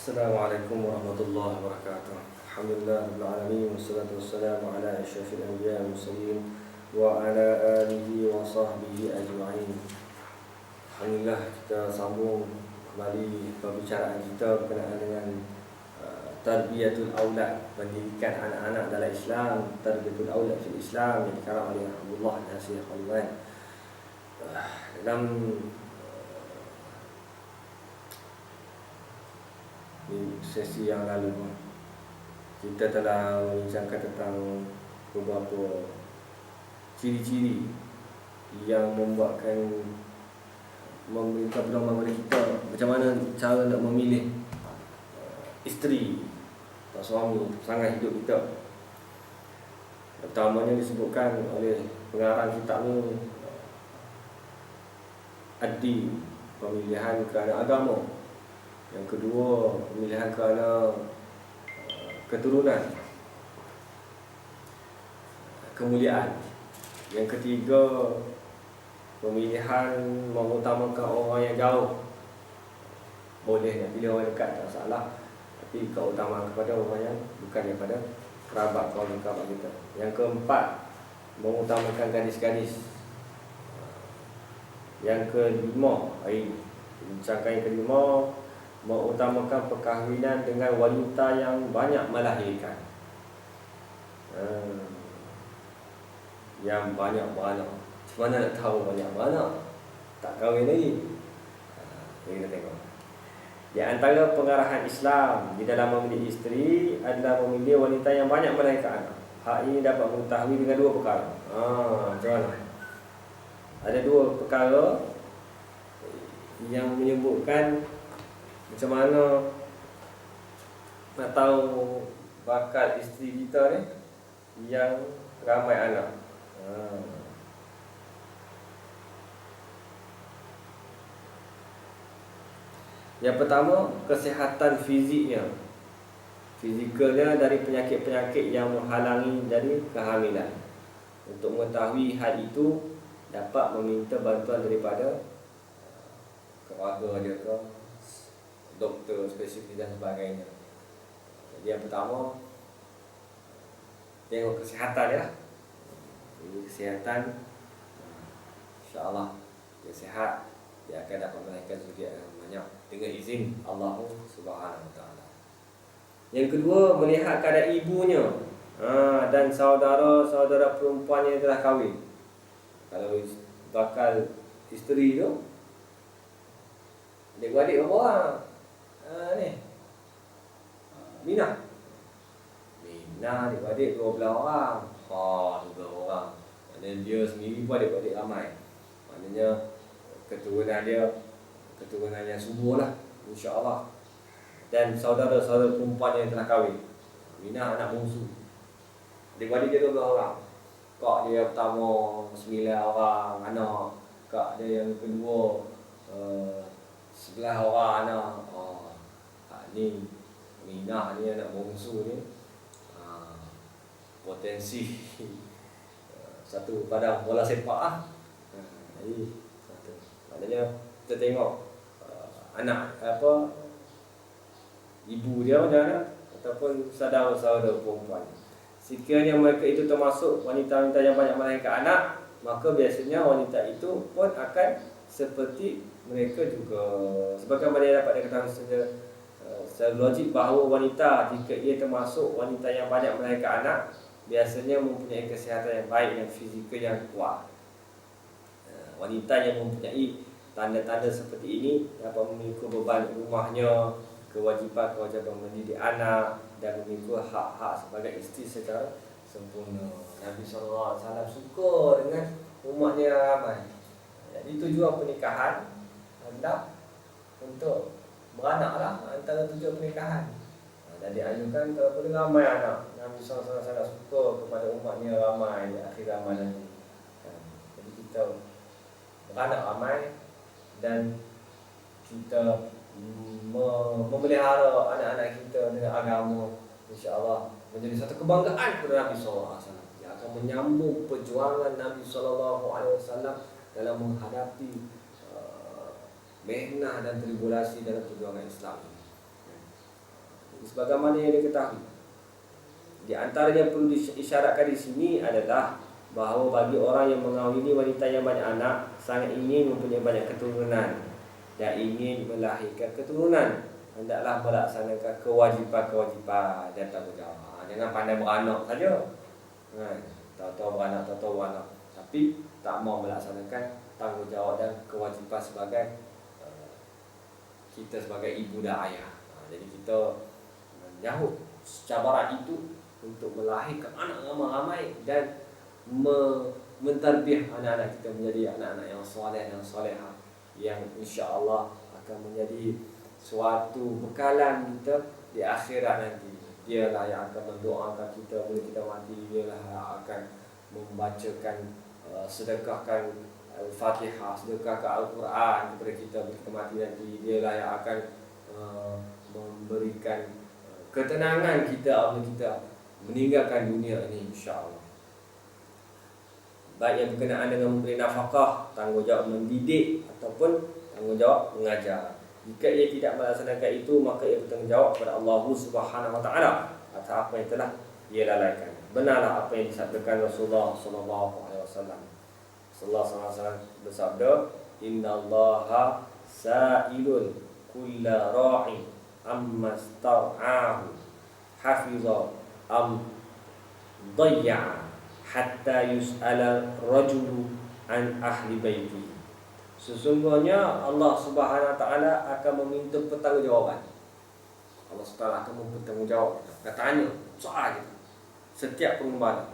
Assalamualaikum warahmatullahi wabarakatuh. Alhamdulillah rabbil alamin wassalatu wassalamu ala asyrafil anbiya'i wal mursalin wa ala alihi wa sahbihi ajma'in. Alhamdulillah, kita sambung kembali pembicaraan kita berkenaan dengan tarbiyatul aulad, pendidikan anak-anak dalam Islam, tarbiyatul aulad fil Islam yang dikarang oleh Abdullah Nasir Khaliwan. Dalam di sesi yang lalu kita telah membincangkan tentang beberapa ciri-ciri yang membuatkan memberikan pedoman kepada kita macam mana cara nak memilih isteri atau suami pasangan hidup kita. Pertamanya disebutkan oleh pengarang kitab ni ad-din, pemilihan kerana agama. Yang kedua, pemilihan kerana keturunan, kemuliaan. Yang ketiga, pemilihan mengutamakan orang yang jauh. Boleh nak pilih orang dekat, tak salah, tapi kau utamakan kepada orang yang bukan daripada kerabat kita. Yang keempat, mengutamakan gadis-gadis. Yang kelima, bincangkan yang kelima, mengutamakan perkahwinan dengan wanita yang banyak melahirkan, yang banyak beranak. Macam mana nak tahu banyak beranak? Tak kahwin lagi. Kita tengok. Di antara pengarahan Islam di dalam memilih isteri adalah memilih wanita yang banyak melahirkan anak. Hak ini dapat mengetahui dengan dua perkara. Macam mana? Ada dua perkara yang menyebutkan macam mana nak tahu bakal isteri kita ni yang ramai anak. Yang pertama, kesihatan fiziknya. Fizikalnya dari penyakit-penyakit yang menghalangi dari kehamilan. Untuk mengetahui hal itu, dapat meminta bantuan daripada keluarga dia ke, doktor spesifik dan sebagainya. Jadi yang pertama, tengok kesihatan ya. Jadi kesihatan, insya-Allah dia sihat, dia akan dapat melahirkan zuriat yang banyak dengan izin Allah Subhanahu Wa Taala. Yang kedua, melihat keadaan ibunya dan saudara-saudara perempuannya yang telah kahwin. Kalau bakal isteri tu, adik-adik berapa orang? Ni Mina adik-adik 12 orang. 12 orang. Maknanya dia sendiri pun adik-adik ramai. Maknanya keturunan yang subur lah, insya-Allah. Dan saudara-saudara perempuan yang telah kahwin. Mina anak bungsu. Adik-adik dia 12 orang. Kak dia pertama 9 orang anak. Kak dia yang kedua 11 orang anak. Ni Minah ni anak bongsu ni, potensi satu padang bola sepak lah. Jadi satu. Maknanya kita tengok anak ibu dia macam mana, ataupun saudara-saudara perempuan. Sekiranya mereka itu termasuk wanita-wanita yang banyak melahirkan anak, maka biasanya wanita itu pun akan seperti mereka juga. Sebagaimana yang dapat diketahui secara logik bahawa wanita, jika ia termasuk wanita yang banyak melahirkan anak, biasanya mempunyai kesihatan yang baik dan fizikal yang kuat. Wanita yang mempunyai tanda-tanda seperti ini dapat memikul beban rumahnya, kewajipan mendidik anak, dan memikul hak-hak sebagai isteri secara sempurna. Nabi SAW suka dengan umatnya ramai. Jadi tujuan pernikahan adalah untuk beranak lah, antara tujuan pernikahan. Dan dianjurkan boleh ramai anak. Nabi SAW sangat suka kepada umatnya ramai di akhir zaman nanti. Jadi kita beranak ramai dan kita memelihara anak-anak kita dengan agama, insya-Allah menjadi satu kebanggaan kepada Nabi SAW yang akan menyambung perjuangan Nabi SAW dalam menghadapi mehnah dan tribulasi dalam perjuangan Islam ini. sebagaimana yang diketahui. Di antaranya perlu diisyaratkan di sini adalah bahawa bagi orang yang mengahwini wanita yang banyak anak, sangat ingin mempunyai banyak keturunan dan ingin melahirkan keturunan, hendaklah melaksanakan kewajipan-kewajipan dan tanggungjawab. Jangan pandai beranak saja. Tahu-tahu beranak. Tapi tak mau melaksanakan tanggungjawab dan kewajipan sebagai kita sebagai ibu dan ayah. Jadi kita menyahut cabaran itu untuk melahirkan anak ramai-ramai dan mentarbiyah anak-anak kita menjadi anak-anak yang soleh dan solehah, yang insya-Allah akan menjadi suatu bekalan kita di akhirat nanti. Dialah yang akan mendoakan kita bila kita mati, dialah yang akan membacakan sedekahkan Al-Fatihah, sedekahkan Al-Quran kepada kita bila kita mati nanti. Dialah yang akan memberikan ketenangan kita apabila kita meninggalkan dunia ini, insya-Allah. Baik yang berkenaan dengan memberi nafkah, tanggungjawab mendidik ataupun tanggungjawab mengajar. Jika ia tidak melaksanakan itu, maka ia bertanggungjawab kepada Allah Subhanahu wa taala atas apa yang telah ia lalaikan. Benarlah apa yang disabdakan Rasulullah sallallahu alaihi wasallam. Rasulullah sallallahu alaihi wasallam bersabda, "Innallaha sa'ilun kulla ra'in amma star'ahu hafiza am dayya'a hatta yus'ala rajulu an ahli baiti." Sesungguhnya Allah Subhanahu wa taala akan meminta pertanggungjawaban. Allah Subhanahu wa taala akan bertanggungjawab. Katanya, soal kita. Setiap pengembala,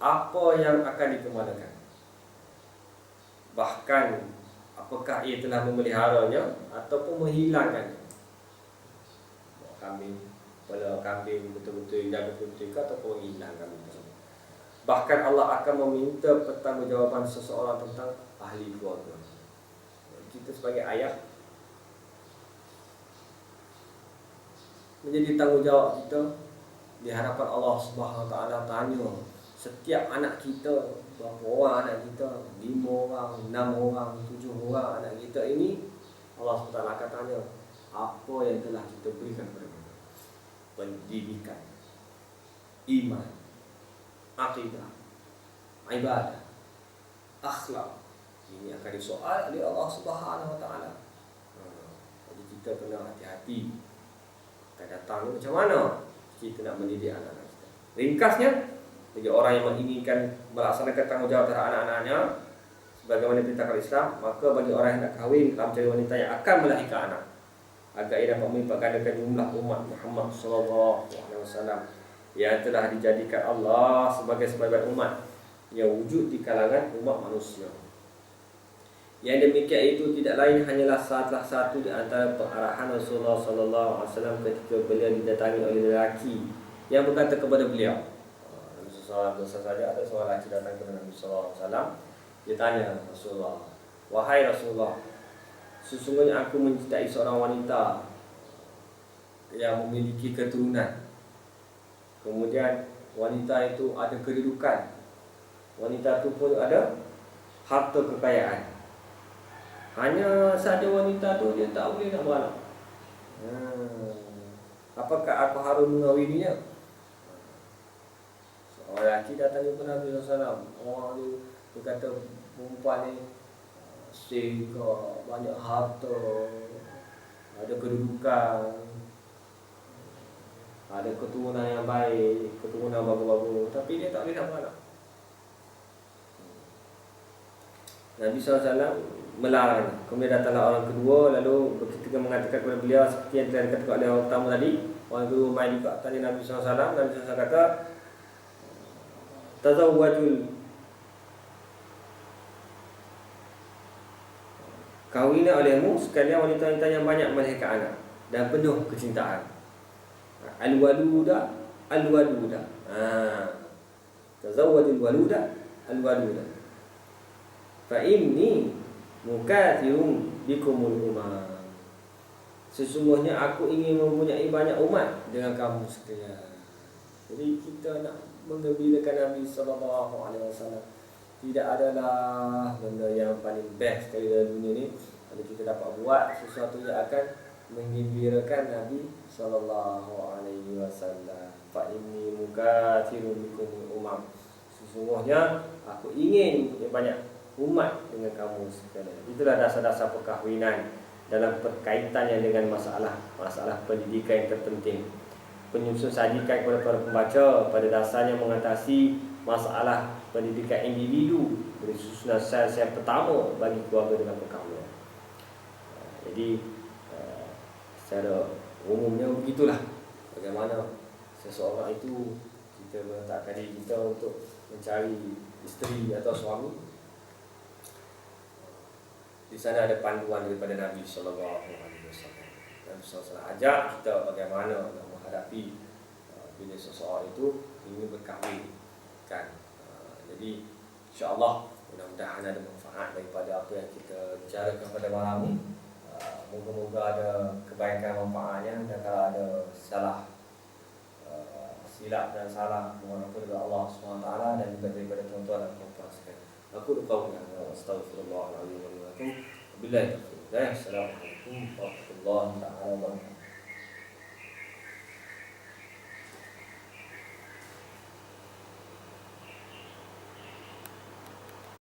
apa yang akan dikembalikan? Bahkan apakah ia telah memeliharanya ataupun menghilangkannya? Kambing, pada kambing betul-betul jaga betul ataupun hilang kambing tersebut. Bahkan Allah akan meminta pertanggungjawaban seseorang tentang ahli keluarga. Kita sebagai ayah menjadi tanggungjawab kita di hadapan Allah Subhanahu wa taala. Tanya setiap anak kita, berapa orang anak kita, 5 orang, 6 orang, 7 orang anak kita ini, Allah Subhanahu wa taala akan tanya apa yang telah kita berikan kepada mereka. Pendidikan, iman, akidah, ibadah, akhlak. Ini akan disoal oleh Allah Subhanahu wa taala. Jadi kita kena hati-hati. Akan datang ni macam mana kita nak mendidik anak-anak kita. Ringkasnya, bagi orang yang menginginkan melaksanakan tanggungjawab terhadap anak-anaknya sebagaimana diperintahkan Islam, maka bagi orang yang nak kahwin dalam mencari wanita yang akan melahirkan anak, agar ia dapat melipat gandakan jumlah umat Muhammad sallallahu alaihi wasallam yang telah dijadikan Allah sebagai sebaik-baik umat yang wujud di kalangan umat manusia. Yang demikian itu tidak lain hanyalah salah satu di antara pengarahan Rasulullah sallallahu alaihi wasallam ketika beliau didatangi oleh lelaki yang berkata kepada beliau. Rasulullah SAW ada seorang lelaki datang kepada Nabi sallallahu alaihi wasallam. Dia tanya Rasulullah, "Wahai Rasulullah, sesungguhnya aku mencintai seorang wanita yang memiliki keturunan. Kemudian wanita itu ada kedudukan. Wanita itu pun ada harta kekayaan. Hanya saja wanita tu dia tak boleh nak beranak. Apakah aku harus mengawininya?" Seorang lelaki datang kepada Nabi SAW. Orang ni berkata perempuan ni sehingga banyak harta, ada kedudukan, ada keturunan yang baik, keturunan bagus-bagus, tapi dia tak boleh nak beranak. Nabi SAW melarang. Kemudian datanglah orang kedua, lalu ketika mengatakan kepada beliau seperti yang telah dikatakan oleh orang pertama tadi, orang kedua mai juga tanya Nabi SAW. Nabi SAW kata, "Tazawwajul, kahwinlah olehmu sekalian wanita-wanita yang banyak melahirkan anak dan penuh kecintaan. Al-waluda, al-waluda. Tazawwajul waluda, al-waluda. Fa inni mukathirun bikumul umam." Sesungguhnya aku ingin mempunyai banyak umat dengan kamu sekalian. Jadi kita nak menggembirakan Nabi sallallahu alaihi wasallam. Tidak adalah benda yang paling best sekali dalam dunia ni kalau kita dapat buat sesuatu yang akan menggembirakan Nabi sallallahu alaihi wasallam. Fa inni mukathirun bikum umam. Sesungguhnya aku ingin punya banyak umat dengan kamu sekalian. Itulah dasar-dasar perkahwinan dalam berkaitannya dengan masalah pendidikan yang terpenting. Penyusun sajikan kepada para pembaca pada dasarnya mengatasi masalah pendidikan individu dari susunan sel yang pertama bagi keluarga dengan perkahwinan. Jadi secara umumnya begitulah bagaimana seseorang itu kita meletakkan diri kita untuk mencari isteri atau suami. Di sana ada panduan daripada Nabi sallallahu alaihi wasallam. Nabi sallallahu alaihi wasallam ajak kita bagaimana nak menghadapi bila seseorang itu ingin berkahwin kan. Jadi insya-Allah mudah-mudahan ada manfaat daripada apa yang kita bicarakan pada malam ini. Moga-moga ada kebaikan manfaatnya, dan kalau ada salah silap dan salah mohon ampun kepada Allah SWT dan juga daripada tuan-tuan dan puan-puan sekalian. Aku qauli astaghfirullahalazim wa atubu ilaih. Assalamualaikum warahmatullahi wabarakatuh.